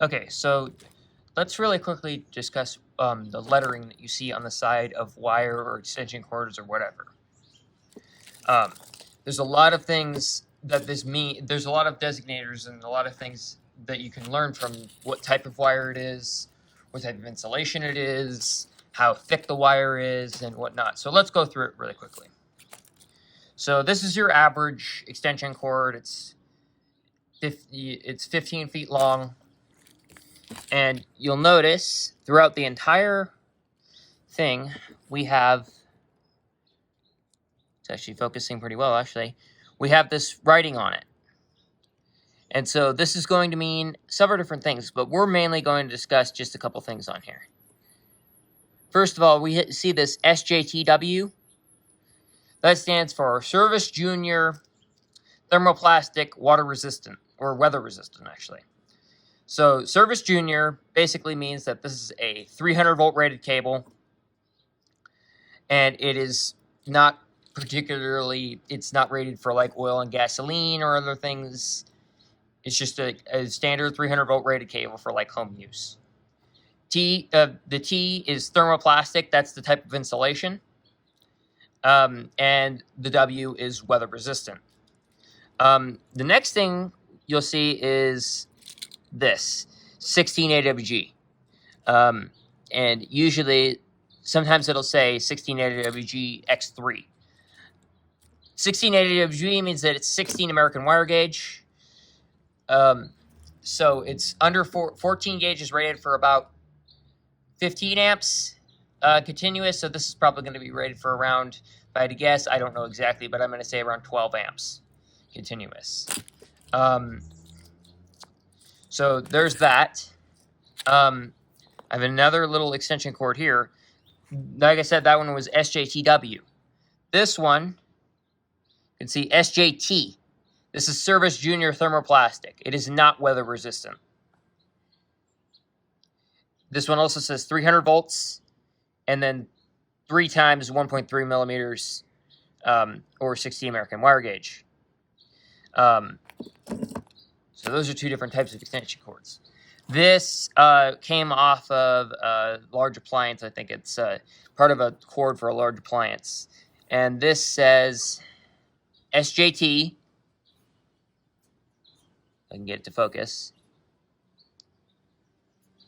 Okay, so let's really quickly discuss the lettering that you see on the side of wire or extension cords or whatever. There's a lot of things that this mean. There's a lot of designators and a lot of things that you can learn from what type of wire it is, what type of insulation it is, how thick the wire is, and whatnot. So let's go through it really quickly. So this is your average extension cord. It's 15 feet long. And you'll notice throughout the entire thing, we have, it's actually focusing pretty well, actually. We have this writing on it. And so this is going to mean several different things, but we're mainly going to discuss just a couple things on here. First of all, we see this SJTW. That stands for Service Junior Thermoplastic Water Resistant, or Weather Resistant, actually. So Service Junior basically means that this is a 300 volt rated cable, and it is not it's not rated for like oil and gasoline or other things. It's just a standard 300 volt rated cable for like home use. The T is thermoplastic. That's the type of insulation. And the W is weather resistant. The next thing you'll see is this 16 AWG. And usually, sometimes it'll say 16 AWG X3. 16 AWG means that it's 16 American wire gauge. So it's under 14 gauge is rated for about 15 amps continuous. So this is probably going to be rated for around, if I had to guess, I don't know exactly, but I'm going to say around 12 amps continuous. So there's that. I have another little extension cord here. Like I said, that one was SJTW. This one, you can see SJT. This is Service Junior Thermoplastic. It is not weather resistant. This one also says 300 volts, and then 3 times 1.3 millimeters, or 60 American wire gauge. So those are 2 different types of extension cords. This came off of a large appliance. I think it's part of a cord for a large appliance. And this says SJT. I can get it to focus.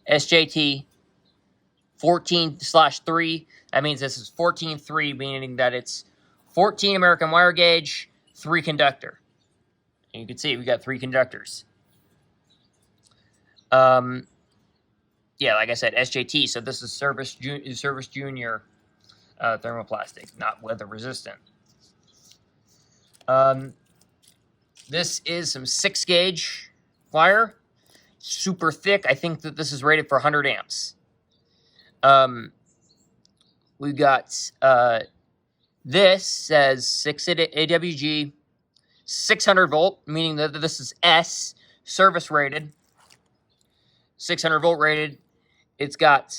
SJT 14/3. That means this is 14/3, meaning that it's 14 American wire gauge, 3 conductor. And you can see we got 3 conductors. Yeah, like I said, SJT. So this is Service Junior thermoplastic, not weather resistant. This is some 6 gauge wire, super thick. I think that this is rated for 100 amps. We got this says 6 AWG, 600 volt, meaning that this is S, service rated, 600 volt rated. It's got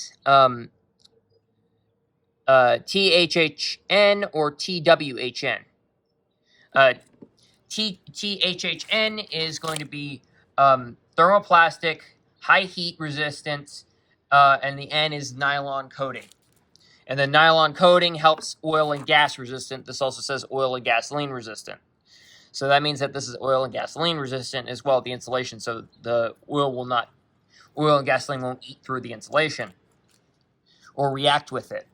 THHN or TWHN. THHN is going to be thermoplastic, high heat resistance, and the N is nylon coating. And the nylon coating helps oil and gas resistant. This also says oil and gasoline resistant. So that means that this is oil and gasoline resistant as well, the insulation. So the oil and gasoline won't eat through the insulation or react with it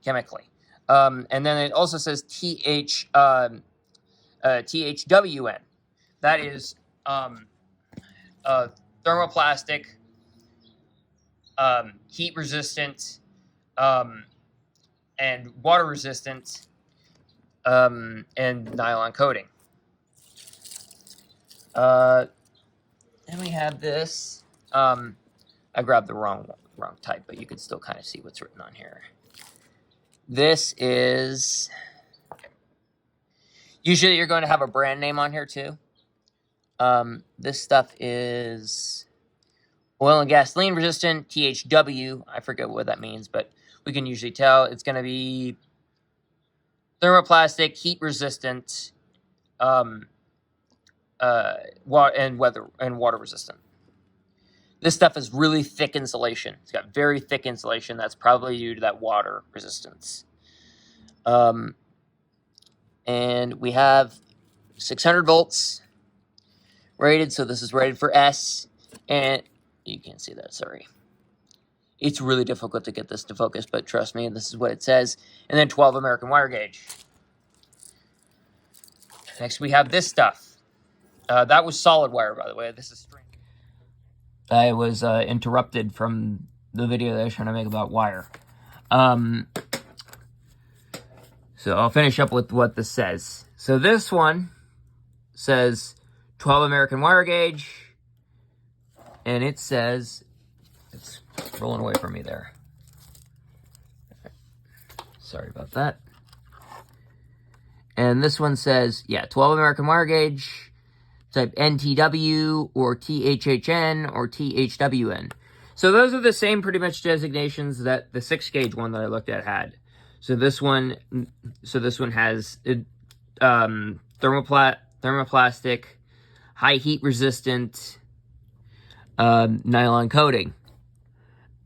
chemically. And then it also says THWN. That is thermoplastic, heat resistant, and water resistant, and nylon coating. Then we have this. I grabbed the wrong type, but you can still kind of see what's written on here. This is, usually you're going to have a brand name on here too. This stuff is oil and gasoline resistant, THW. I forget what that means, but we can usually tell it's going to be thermoplastic, heat resistant, water resistant. This stuff is really thick insulation. It's got very thick insulation. That's probably due to that water resistance. And we have 600 volts rated, so this is rated for S, and you can't see that, sorry. It's really difficult to get this to focus, but trust me, this is what it says. And then 12 American wire gauge. Next we have this stuff. That was solid wire, by the way. This is string. I was interrupted from the video that I was trying to make about wire. So I'll finish up with what this says. So this one says 12 American wire gauge, and it says, it's rolling away from me there. Sorry about that. And this one says, yeah, 12 American wire gauge, type NTW or THHN or THWN. So those are the same pretty much designations that the 6 gauge one that I looked at had. So this one has thermoplastic, high heat resistant nylon coating.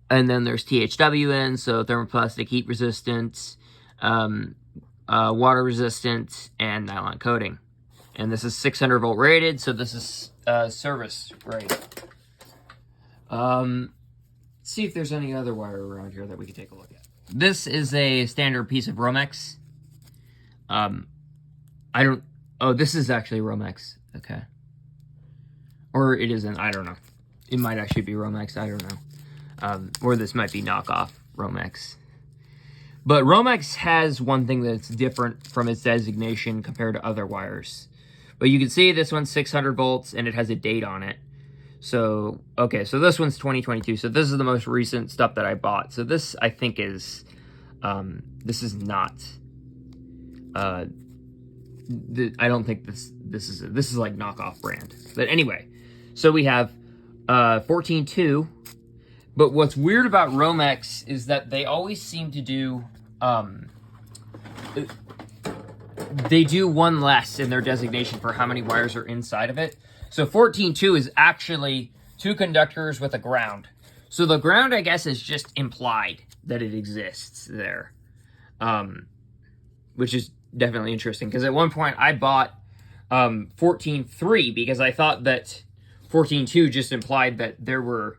And then there's THWN, so thermoplastic, heat resistant, water resistant, and nylon coating. And this is 600 volt rated, so this is service grade. See if there's any other wire around here that we can take a look at. This is a standard piece of Romex. This is actually Romex. Okay. Or it isn't, I don't know. It might actually be Romex, I don't know. Or this might be knockoff Romex. But Romex has one thing that's different from its designation compared to other wires. But you can see this one's 600 volts and it has a date on it. So, okay, so this one's 2022. So this is the most recent stuff that I bought. So this, I think, is, this is not, I don't think this is like knockoff brand. But anyway, so we have 14.2. But what's weird about Romex is that they always seem to do, they do one less in their designation for how many wires are inside of it. So 14.2 is actually 2 conductors with a ground. So the ground, I guess, is just implied that it exists there. Which is definitely interesting. Because at one point I bought 14.3 because I thought that 14.2 just implied that there were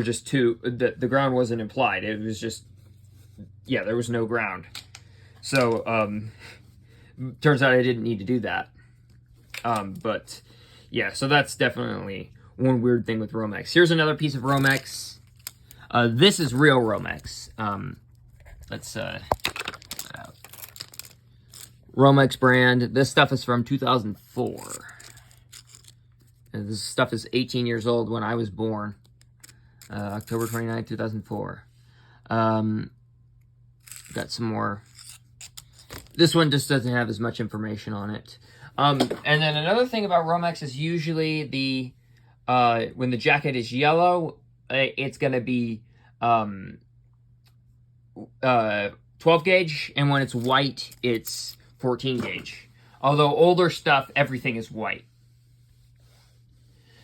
just 2, the ground wasn't implied. It was just, yeah, there was no ground. So, turns out I didn't need to do that. But, yeah, so that's definitely one weird thing with Romex. Here's another piece of Romex. This is real Romex. Let's, Romex brand. This stuff is from 2004. And this stuff is 18 years old when I was born. October 29, 2004. Got some more. This one just doesn't have as much information on it. And then another thing about Romex is usually the when the jacket is yellow, it's going to be 12 gauge, and when it's white, it's 14 gauge. Although older stuff, everything is white.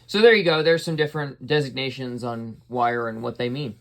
So there you go. There's some different designations on wire and what they mean.